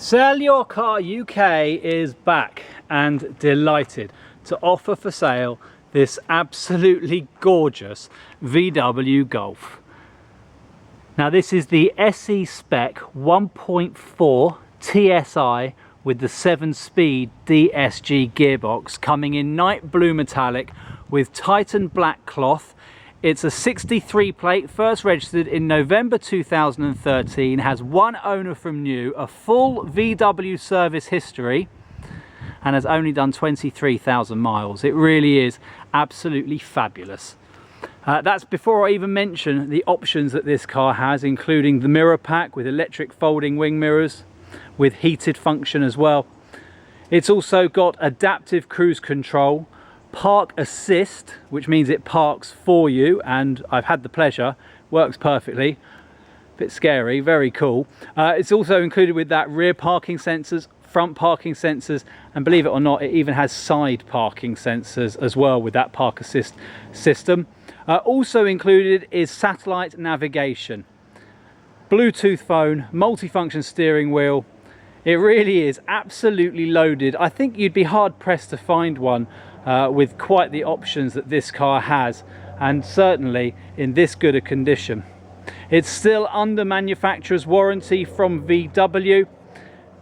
Sell Your Car UK is back and delighted to offer for sale this absolutely gorgeous VW Golf. Now this is the SE spec 1.4 TSI with the 7-speed DSG gearbox, coming in night blue metallic with Titan black cloth. It's a 63 plate, first registered in November 2013, has one owner from new, a full VW service history, and has only done 23,000 miles. It really is absolutely fabulous. That's before I even mention the options that this car has, including the mirror pack with electric folding wing mirrors with heated function as well. It's also got adaptive cruise control, park assist, which means it parks for you, and I've had the pleasure, works perfectly. Bit scary, very cool. It's also included with that rear parking sensors, front parking sensors, and believe it or not, it even has side parking sensors as well with that park assist system. Also included is satellite navigation, Bluetooth phone, multifunction steering wheel. It really is absolutely loaded. I think you'd be hard pressed to find one with quite the options that this car has, and certainly in this good a condition. It's still under manufacturer's warranty from VW.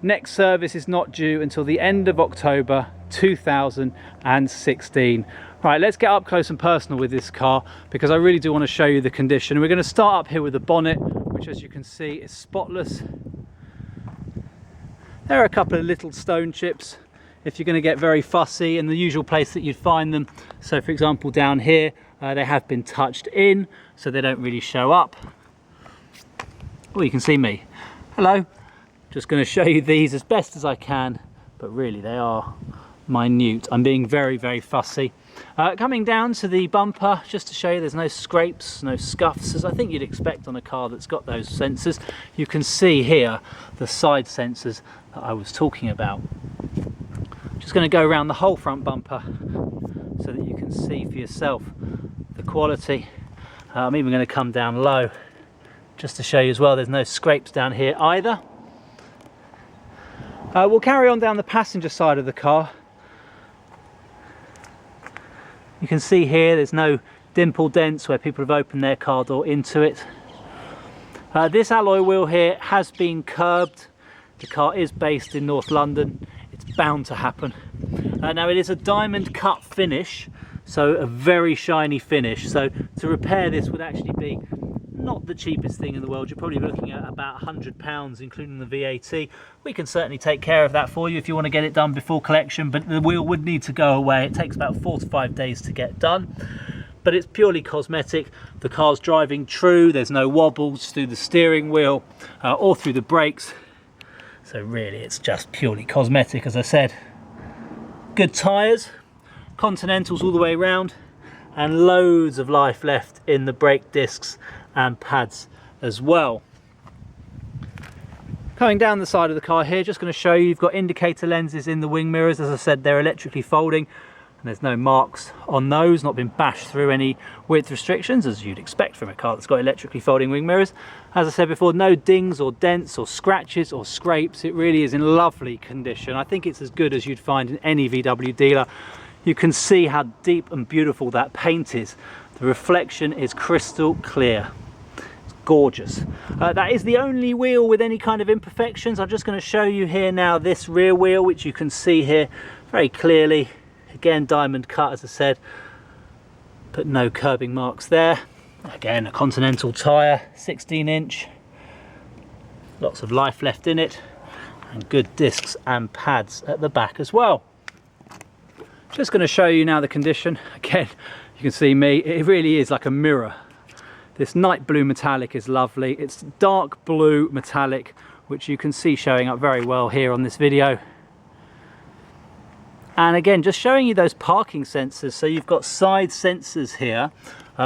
Next service is not due until the end of October 2016. Right, let's get up close and personal with this car because I really do want to show you the condition. We're going to start up here with the bonnet, which as you can see is spotless. There are a couple of little stone chips if you're going to get very fussy, in the usual place that you'd find them. So for example down here, they have been touched in so they don't really show up. Oh, you can see me. Hello. Just going to show you these as best as I can, but really they are minute. I'm being very, very fussy. Coming down to the bumper, just to show you there's no scrapes, no scuffs, as I think you'd expect on a car that's got those sensors. You can see here the side sensors that I was talking about. Just going to go around the whole front bumper so that you can see for yourself the quality. I'm even going to come down low just to show you as well there's no scrapes down here either. We'll carry on down the passenger side of the car. You can see here there's no dimple dents where people have opened their car door into it. This alloy wheel here has been curbed. The car is based in North London. It's bound to happen. Now it is a diamond cut finish, so a very shiny finish. So to repair this would actually be not the cheapest thing in the world. You're probably looking at about £100 including the VAT. We can certainly take care of that for you if you want to get it done before collection, but the wheel would need to go away. It takes about 4 to 5 days to get done, but it's purely cosmetic. The car's driving true. There's no wobbles through the steering wheel or through the brakes, so really it's just purely cosmetic. As I said, good tyres, Continentals all the way around, and loads of life left in the brake discs and pads as well. Coming down the side of the car here, just going to show you, you've got indicator lenses in the wing mirrors. As I said, they're electrically folding and there's no marks on those, not been bashed through any width restrictions as you'd expect from a car that's got electrically folding wing mirrors. As I said before, no dings or dents or scratches or scrapes. It really is in lovely condition. I think it's as good as you'd find in any VW dealer. You can see how deep and beautiful that paint is. The reflection is crystal clear. It's gorgeous. That is the only wheel with any kind of imperfections. I'm just going to show you here now this rear wheel, which you can see here very clearly. Again, diamond cut, as I said, but no curbing marks there. Again, a Continental tyre, 16-inch. Lots of life left in it, and good discs and pads at the back as well. Just going to show you now the condition. Again, you can see me, it really is like a mirror. This night blue metallic is lovely. It's dark blue metallic, which you can see showing up very well here on this video. And again, just showing you those parking sensors. So you've got side sensors here,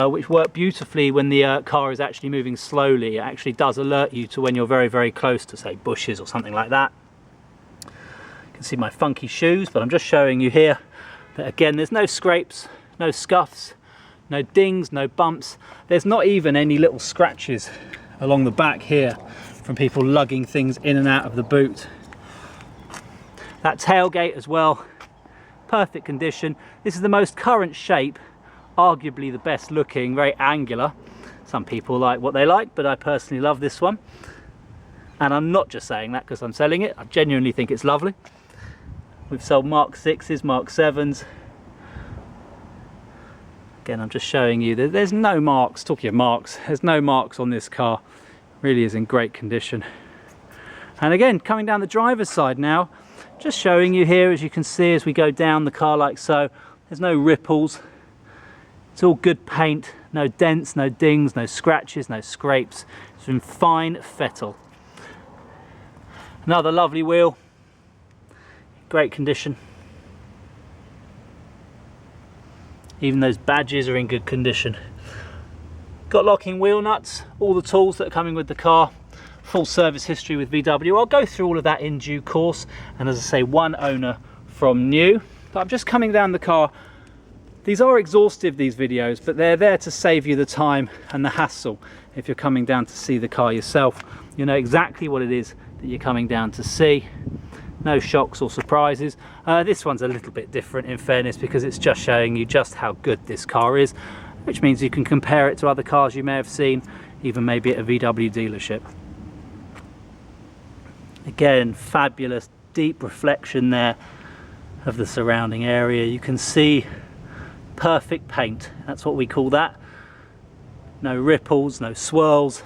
which work beautifully when the car is actually moving slowly. It actually does alert you to when you're very, very close to, say, bushes or something like that. You can see my funky shoes, but I'm just showing you here that again, there's no scrapes, no scuffs, no dings, no bumps. There's not even any little scratches along the back here from people lugging things in and out of the boot. That tailgate as well, perfect condition. This is the most current shape, arguably the best looking, very angular. Some people like what they like, but I personally love this one. And I'm not just saying that because I'm selling it, I genuinely think it's lovely. We've sold Mark 6s, Mark 7s. Again, I'm just showing you that there's no marks, talking of marks, there's no marks on this car. Really is in great condition. And again, coming down the driver's side now, just showing you here, as you can see as we go down the car like so, there's no ripples. It's all good paint, no dents, no dings, no scratches, no scrapes. It's in fine fettle. Another lovely wheel, great condition. Even those badges are in good condition. Got locking wheel nuts, all the tools that are coming with the car, full service history with VW. I'll go through all of that in due course, and as I say, one owner from new. But I'm just coming down the car. These are exhaustive, these videos, but they're there to save you the time and the hassle. If you're coming down to see the car yourself, you know exactly what it is that you're coming down to see. No shocks or surprises. This one's a little bit different in fairness, because it's just showing you just how good this car is, which means you can compare it to other cars you may have seen, even maybe at a VW dealership. Again, fabulous deep reflection there of the surrounding area. You can see perfect paint, that's what we call that. No ripples, no swirls.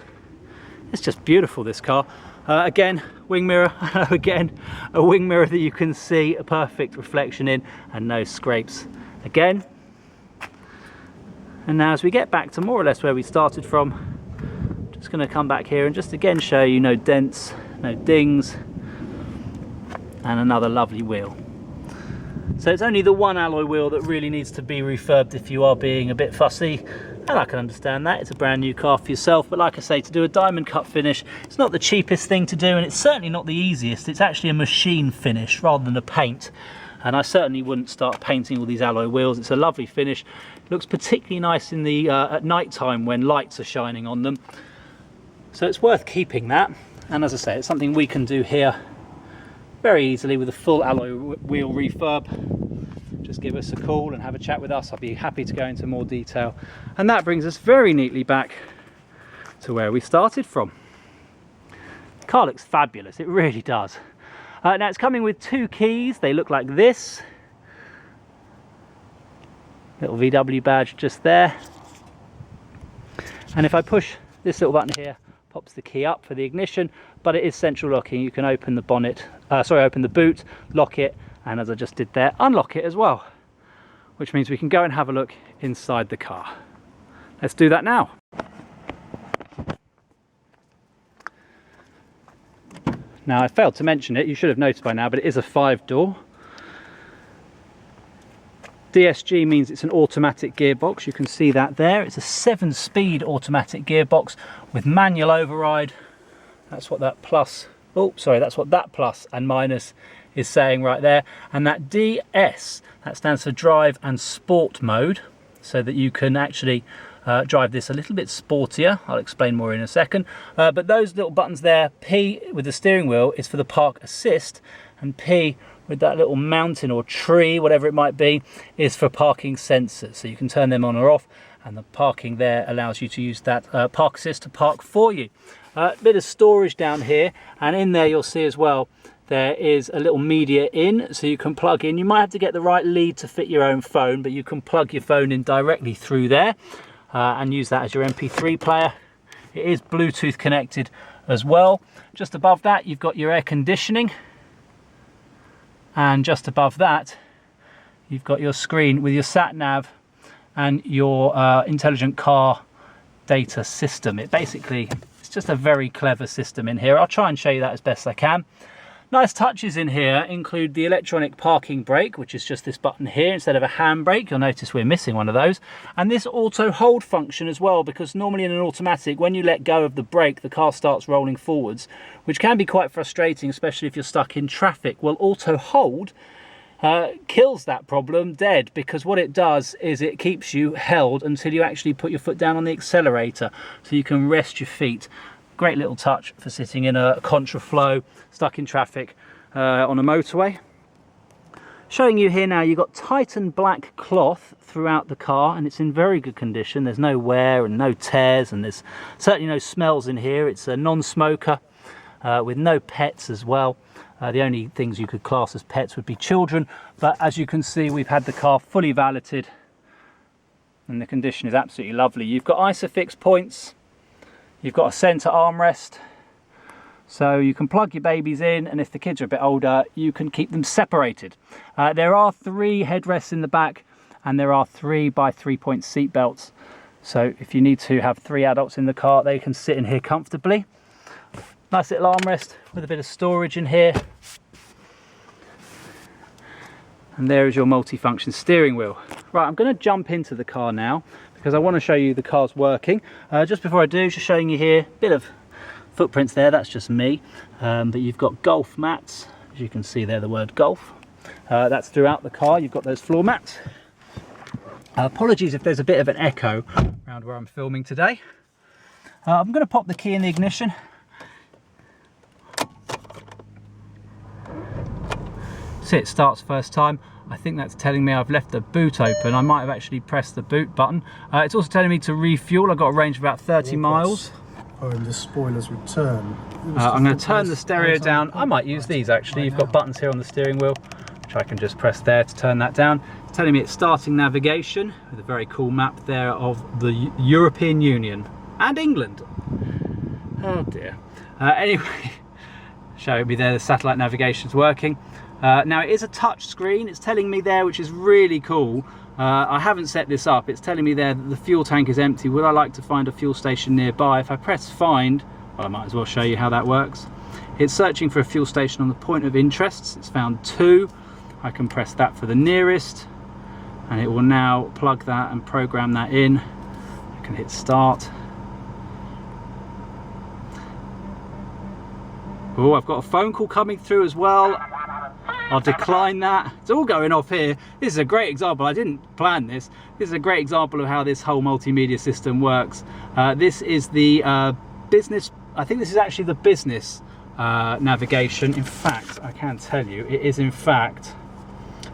It's just beautiful, this car. Again, wing mirror, again, a wing mirror that you can see a perfect reflection in, and no scrapes again. And now as we get back to more or less where we started from, I'm just going to come back here and just again show you no dents, no dings, and another lovely wheel. So it's only the one alloy wheel that really needs to be refurbed if you are being a bit fussy, and I can understand that. It's a brand new car for yourself, but like I say, to do a diamond cut finish, it's not the cheapest thing to do, and it's certainly not the easiest. It's actually a machine finish rather than a paint, and I certainly wouldn't start painting all these alloy wheels. It's a lovely finish. It looks particularly nice in the at night time when lights are shining on them, so it's worth keeping that. And as I say, it's something we can do here very easily with a full alloy wheel refurb. Just give us a call and have a chat with us. I'll be happy to go into more detail. And that brings us very neatly back to where we started from. The car looks fabulous, it really does. Now it's coming with 2 keys. They look like this. Little VW badge just there. And if I push this little button here, pops the key up for the ignition, but it is central locking. You can open the bonnet, open the boot, lock it, and as I just did there, unlock it as well, which means we can go and have a look inside the car. Let's do that now. Now, I failed to mention it, you should have noticed by now, but it is a 5-door. DSG means it's an automatic gearbox. You can see that there. It's a 7-speed automatic gearbox with manual override. That's what that plus, that's what that plus and minus is saying right there. And that DS, that stands for drive and sport mode, so that you can actually drive this a little bit sportier. I'll explain more in a second. But those little buttons there, P with the steering wheel is for the park assist, and P with that little mountain or tree, whatever it might be, is for parking sensors. So you can turn them on or off, and the parking there allows you to use that park assist to park for you. Bit of storage down here, and in there you'll see as well there is a little media in, so you can plug in. You might have to get the right lead to fit your own phone, but you can plug your phone in directly through there and use that as your MP3 player. It is Bluetooth connected as well. Just above that you've got your air conditioning, and just above that you've got your screen with your sat nav and your intelligent car data system. It's just a very clever system in here. I'll try and show you that as best I can. Nice touches in here include the electronic parking brake, which is just this button here instead of a handbrake. You'll notice we're missing one of those. And this auto hold function as well, because normally in an automatic, when you let go of the brake, the car starts rolling forwards, which can be quite frustrating, especially if you're stuck in traffic. Well, auto hold kills that problem dead, because what it does is it keeps you held until you actually put your foot down on the accelerator, so you can rest your feet. Great little touch for sitting in a contraflow, stuck in traffic on a motorway. Showing you here now, you've got Titan black cloth throughout the car, and it's in very good condition. There's no wear and no tears, and there's certainly no smells in here. It's a non-smoker with no pets as well. The only things you could class as pets would be children, but as you can see, we've had the car fully valeted and the condition is absolutely lovely. You've got ISOFIX points, you've got a centre armrest, so you can plug your babies in, and if the kids are a bit older, you can keep them separated. There are 3 headrests in the back, and there are 3 by 3-point seat belts. So if you need to have 3 adults in the car, they can sit in here comfortably. Nice little armrest with a bit of storage in here. And there is your multi-function steering wheel. Right, I'm going to jump into the car now because I want to show you the car's working. Just before I do, just showing you here, a bit of footprints there, that's just me, but you've got golf mats, as you can see there, the word golf. That's throughout the car. You've got those floor mats. Apologies if there's a bit of an echo around where I'm filming today. I'm going to pop the key in the ignition. See, it starts first time. I think that's telling me I've left the boot open. I might have actually pressed the boot button. It's also telling me to refuel. I've got a range of about 30 miles. Oh, and the spoilers return. I'm going to turn the stereo down. I might use these actually. You've got buttons here on the steering wheel, which I can just press there to turn that down. It's telling me it's starting navigation with a very cool map there of the European Union and England. Oh dear. Anyway, showing me there the satellite navigation's working. Now it is a touch screen. It's telling me there, which is really cool. I haven't set this up. It's telling me there that the fuel tank is empty. Would I like to find a fuel station nearby? If I press find, well, I might as well show you how that works. It's searching for a fuel station on the point of interest. It's found 2. I can press that for the nearest, and it will now plug that and program that in. I can hit start. Oh, I've got a phone call coming through as well. I'll decline that. It's all going off here. This is a great example. I didn't plan this. This is a great example of how this whole multimedia system works. This is the business. I think this is actually the business navigation. In fact, I can tell you, it is in fact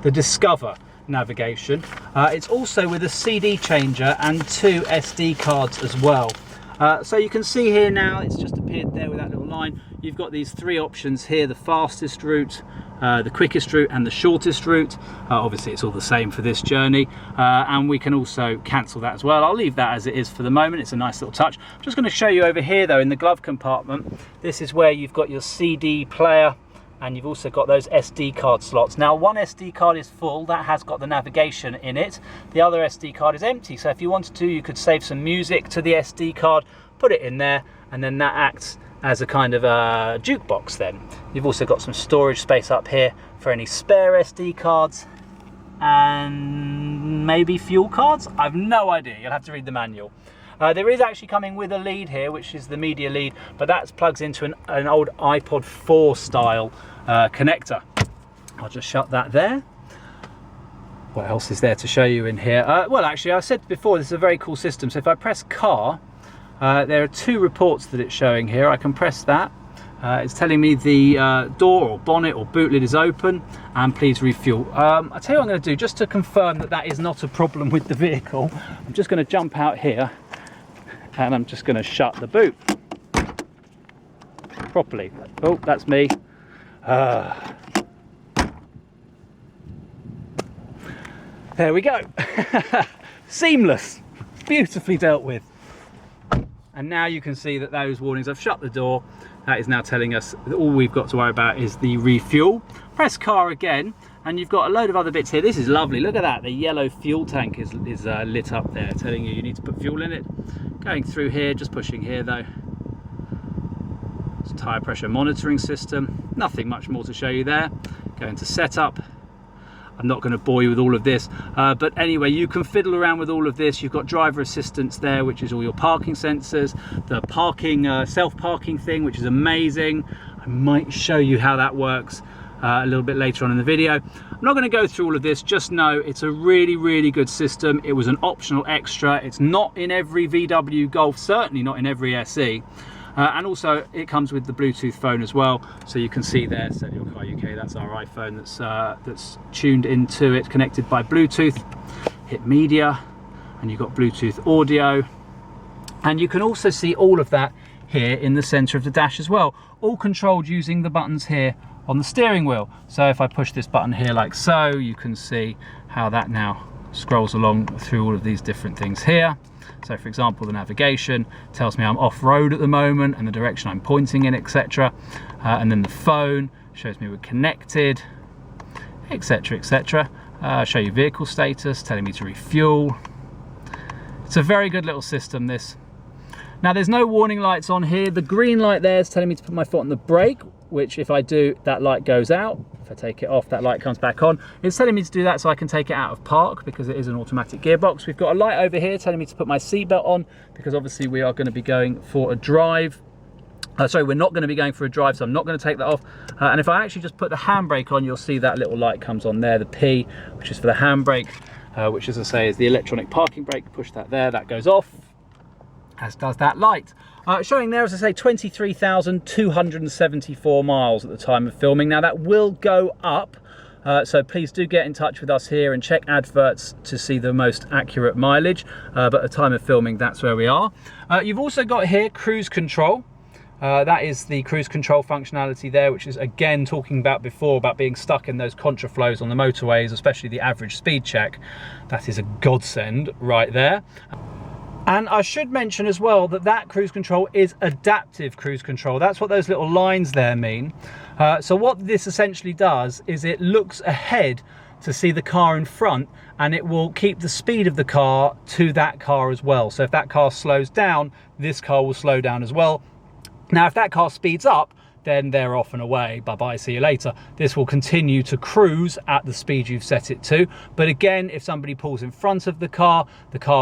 the Discover navigation. It's also with a CD changer and 2 SD cards as well. So you can see here now, it's just appeared there with that little line. You've got these 3 options here: the fastest route, the quickest route, and the shortest route. Obviously it's all the same for this journey, and we can also cancel that as well. I'll leave that as it is for the moment. It's a nice little touch. I'm just going to show you over here though, in the glove compartment. This is where you've got your CD player, and you've also got those SD card slots. Now, one SD card is full, that has got the navigation in it. The other SD card is empty, so if you wanted to, you could save some music to the SD card, put it in there, and then that acts as a kind of a jukebox then. You've also got some storage space up here for any spare SD cards and maybe fuel cards. I've no idea, you'll have to read the manual. There is actually coming with a lead here, which is the media lead, but that plugs into an old iPod 4 style connector. I'll just shut that there. What else is there to show you in here? Well, actually, I said before, this is a very cool system. So if I press car, there are 2 reports that it's showing here. I can press that. It's telling me the door or bonnet or boot lid is open, and please refuel. I'll tell you what I'm going to do, just to confirm that that is not a problem with the vehicle. I'm just going to jump out here, and I'm just going to shut the boot properly. Oh, that's me. There we go. Seamless, beautifully dealt with. And now you can see that those warnings, I've shut the door. That is now telling us that all we've got to worry about is the refuel. Press car again, and you've got a load of other bits here. This is lovely, look at that. The yellow fuel tank is lit up there, telling you need to put fuel in it. Going through here, just pushing here though. It's a tyre pressure monitoring system. Nothing much more to show you there. Going to setup. I'm not going to bore you with all of this, but anyway, you can fiddle around with all of this. You've got driver assistance there, which is all your parking sensors, the parking self-parking thing, which is amazing. I might show you how that works a little bit later on in the video. I'm not going to go through all of this, just know it's a really, really good system. It was an optional extra. It's not in every VW Golf, certainly not in every SE. And also it comes with the Bluetooth phone as well, so you can see there, SellYourCarUK, that's our iPhone that's tuned into it, connected by Bluetooth. Hit media, and you've got Bluetooth audio, and you can also see all of that here in the center of the dash as well, all controlled using the buttons here on the steering wheel. So if I push this button here like so, you can see how that now scrolls along through all of these different things here. So for example, the navigation tells me I'm off-road at the moment and the direction I'm pointing in, etc. And then the phone shows me we're connected, etc, etc. Show you vehicle status, telling me to refuel. It's a very good little system, this. Now there's no warning lights on here. The green light there is telling me to put my foot on the brake, which if I do, that light goes out. If I take it off, that light comes back on. It's telling me to do that so I can take it out of park, because it is an automatic gearbox. We've got a light over here telling me to put my seatbelt on, because obviously we are going to be going for a drive. Sorry, we're not going to be going for a drive, so I'm not going to take that off. And if I actually just put the handbrake on, you'll see that little light comes on there, the P, which is for the handbrake, which, as I say, is the electronic parking brake. Push that there, that goes off, as does that light. Showing there, as I say, 23,274 miles at the time of filming. Now that will go up, so please do get in touch with us here and check adverts to see the most accurate mileage, but at the time of filming, that's where we are. You've also got here cruise control. That is the cruise control functionality there, which is again talking about before about being stuck in those contraflows on the motorways, especially the average speed check. That is a godsend right there. And I should mention as well that that cruise control is adaptive cruise control. That's what those little lines there mean. So what this essentially does is it looks ahead to see the car in front, and it will keep the speed of the car to that car as well. So if that car slows down, this car will slow down as well. Now, if that car speeds up, then they're off and away. Bye-bye, see you later. This will continue to cruise at the speed you've set it to. But again, if somebody pulls in front of the car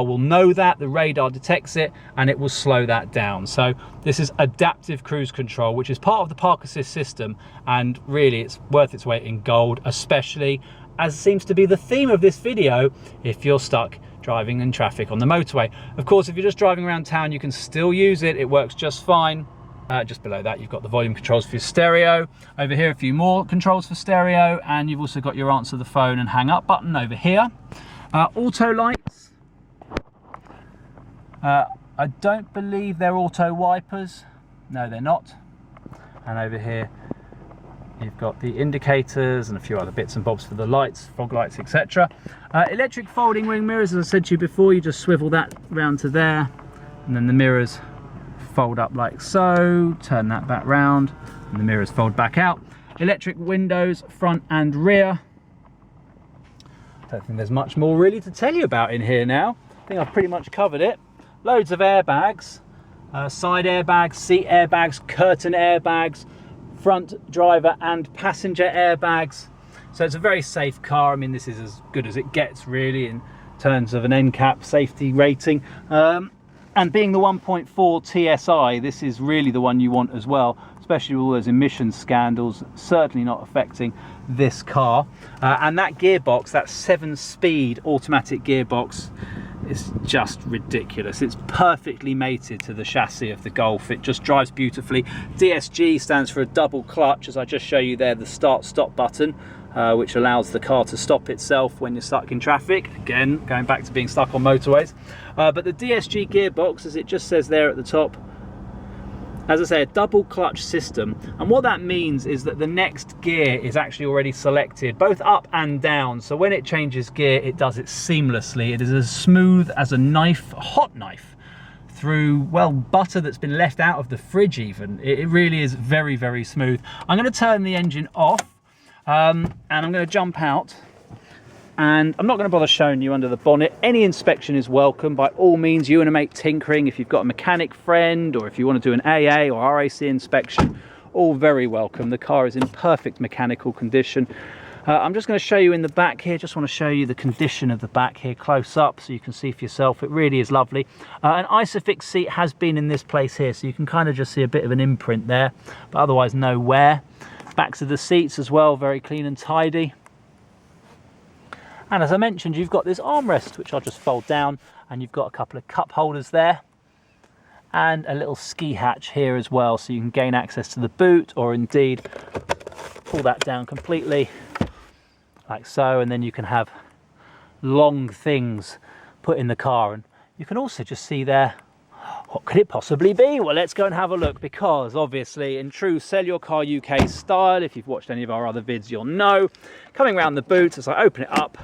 will know that, the radar detects it, and it will slow that down. So this is adaptive cruise control, which is part of the park assist system, and really it's worth its weight in gold, especially as seems to be the theme of this video, if you're stuck driving in traffic on the motorway. Of course, if you're just driving around town, you can still use it. It works just fine. Just below that, you've got the volume controls for your stereo. Over here, a few more controls for stereo, and you've also got your answer the phone and hang up button over here. Auto lights. I don't believe they're auto wipers. No, they're not. And over here, you've got the indicators and a few other bits and bobs for the lights, fog lights, etc. Electric folding wing mirrors, as I said to you before, you just swivel that round to there, and then the mirrors fold up like so, turn that back round, and the mirrors fold back out. Electric windows, front and rear. Don't think there's much more really to tell you about in here now. I think I've pretty much covered it. Loads of airbags, side airbags, seat airbags, curtain airbags, front driver and passenger airbags. So it's a very safe car. I mean, this is as good as it gets really in terms of an NCAP safety rating. And being the 1.4 TSI, this is really the one you want as well, especially with all those emissions scandals, certainly not affecting this car. And that gearbox, that 7-speed automatic gearbox, is just ridiculous. It's perfectly mated to the chassis of the Golf. It just drives beautifully. DSG stands for a double clutch, as I just show you there, the start-stop button, which allows the car to stop itself when you're stuck in traffic. Again, going back to being stuck on motorways. But the DSG gearbox, as it just says there at the top, as I say, a double clutch system. And what that means is that the next gear is actually already selected, both up and down. So when it changes gear, it does it seamlessly. It is as smooth as a knife, a hot knife, through, well, butter that's been left out of the fridge even. It really is very, very smooth. I'm going to turn the engine off. And I'm going to jump out, and I'm not going to bother showing you under the bonnet. Any inspection is welcome by all means. You and a mate tinkering, if you've got a mechanic friend, or if you want to do an AA or RAC inspection, all very welcome. The car is in perfect mechanical condition. I'm just going to show you in the back here. Just want to show you the condition of the back here close up so you can see for yourself. It really is lovely. An Isofix seat has been in this place here, so you can kind of just see a bit of an imprint there, but otherwise no wear. Backs of the seats as well, very clean and tidy. And as I mentioned, you've got this armrest, which I'll just fold down, and you've got a couple of cup holders there. and a little ski hatch here as well, so you can gain access to the boot, or indeed pull that down completely like so, and then you can have long things put in the car. And you can also just see there, what could it possibly be? Well, let's go and have a look, because obviously in true Sell Your Car UK style, if you've watched any of our other vids, you'll know, coming around the boot, as I open it up,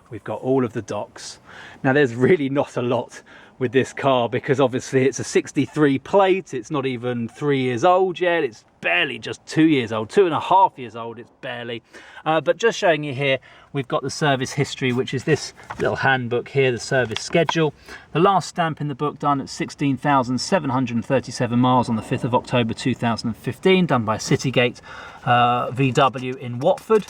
we've got all of the docks. Now there's really not a lot with this car, because obviously it's a 63 plate, it's not even 3 years old yet, it's barely just 2 years old, 2.5 years old, it's barely. But just showing you here, we've got the service history, which is this little handbook here, the service schedule. The last stamp in the book done at 16,737 miles on the 5th of October 2015, done by Citygate VW in Watford.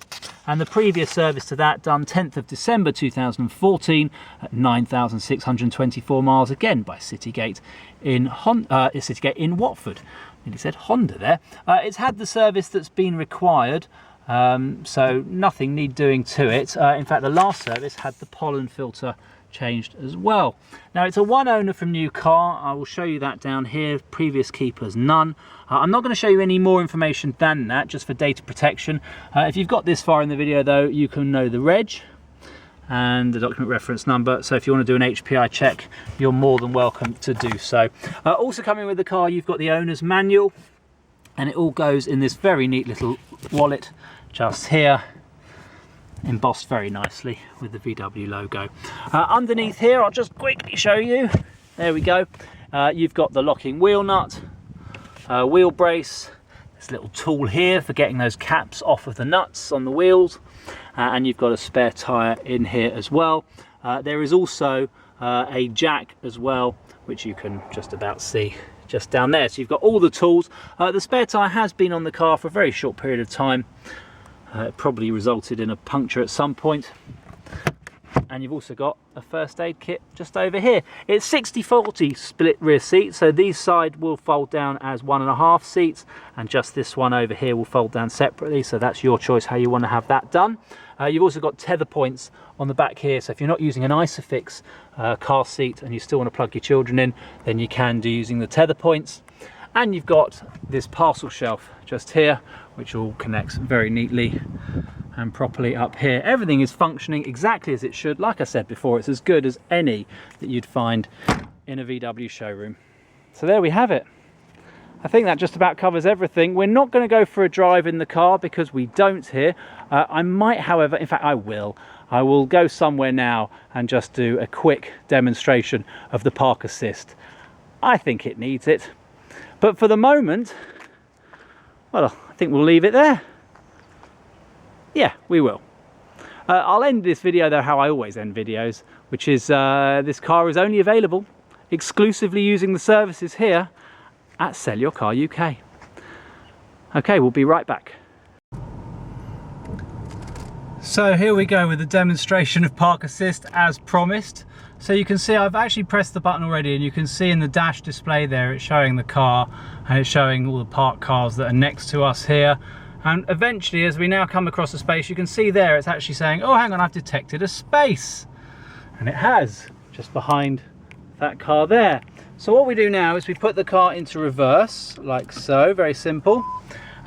And the previous service to that done 10th of December 2014 at 9,624 miles, again by Citygate in Watford. Nearly said Honda there. It's had the service that's been required, so nothing need doing to it. In fact, the last service had the pollen filter changed as well. Now it's a one owner from new car. I will show you that down here. Previous keepers, none. I'm not going to show you any more information than that, just for data protection. If you've got this far in the video though, you can know the reg and the document reference number, so if you want to do an HPI check, you're more than welcome to do so. Also coming with the car, you've got the owner's manual, and it all goes in this very neat little wallet just here, embossed very nicely with the VW logo. Underneath here, I'll just quickly show you, there we go. You've got the locking wheel nut, wheel brace, this little tool here for getting those caps off of the nuts on the wheels, and you've got a spare tyre in here as well. There is also a jack as well, which you can just about see just down there. So you've got all the tools. The spare tyre has been on the car for a very short period of time. It probably resulted in a puncture at some point. And you've also got a first aid kit just over here. It's 60/40 split rear seats, so these side will fold down as 1.5 seats, and just this one over here will fold down separately, so that's your choice how you want to have that done. You've also got tether points on the back here, so if you're not using an Isofix car seat and you still want to plug your children in, then you can do using the tether points. And you've got this parcel shelf just here, which all connects very neatly and properly up here. Everything is functioning exactly as it should. Like I said before, it's as good as any that you'd find in a VW showroom. So there we have it. I think that just about covers everything. We're not going to go for a drive in the car because we don't here. I might, however, in fact I will go somewhere now and just do a quick demonstration of the park assist. I think it needs it. But for the moment, well, I think we'll leave it there. Yeah, we will. I'll end this video though how I always end videos, which is this car is only available exclusively using the services here at Sell Your Car UK. Okay, we'll be right back. So here we go with the demonstration of Park Assist as promised. So you can see I've actually pressed the button already, and you can see in the dash display there it's showing the car and it's showing all the parked cars that are next to us here. And eventually, as we now come across a space, you can see there it's actually saying, oh hang on, I've detected a space. And it has, just behind that car there. So what we do now is we put the car into reverse, like so, very simple.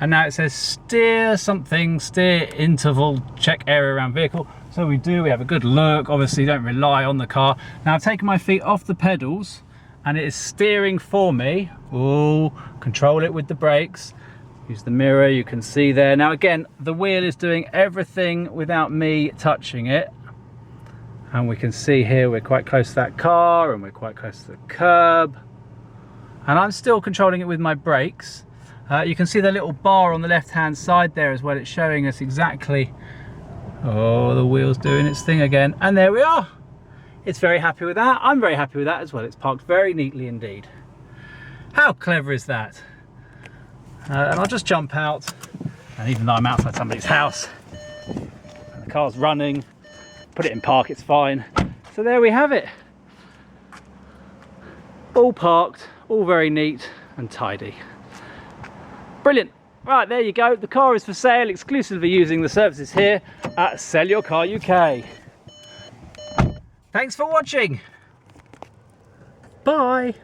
And now it says steer something, steer interval, check area around vehicle. So we have a good look, obviously don't rely on the car. Now I've taken my feet off the pedals and it is steering for me. Oh, control it with the brakes. Use the mirror, you can see there. Now again, the wheel is doing everything without me touching it. And we can see here we're quite close to that car and we're quite close to the curb. And I'm still controlling it with my brakes. You can see the little bar on the left hand side there as well. It's showing us exactly, oh, the wheel's doing its thing again. And there we are. It's very happy with that. I'm very happy with that as well. It's parked very neatly indeed. How clever is that? And I'll just jump out, and even though I'm outside somebody's house and the car's running, put it in park, it's fine. So there we have it, all parked, all very neat and tidy. Brilliant. Right, there you go, the car is for sale exclusively using the services here at Sell Your Car UK. Thanks for watching. Bye.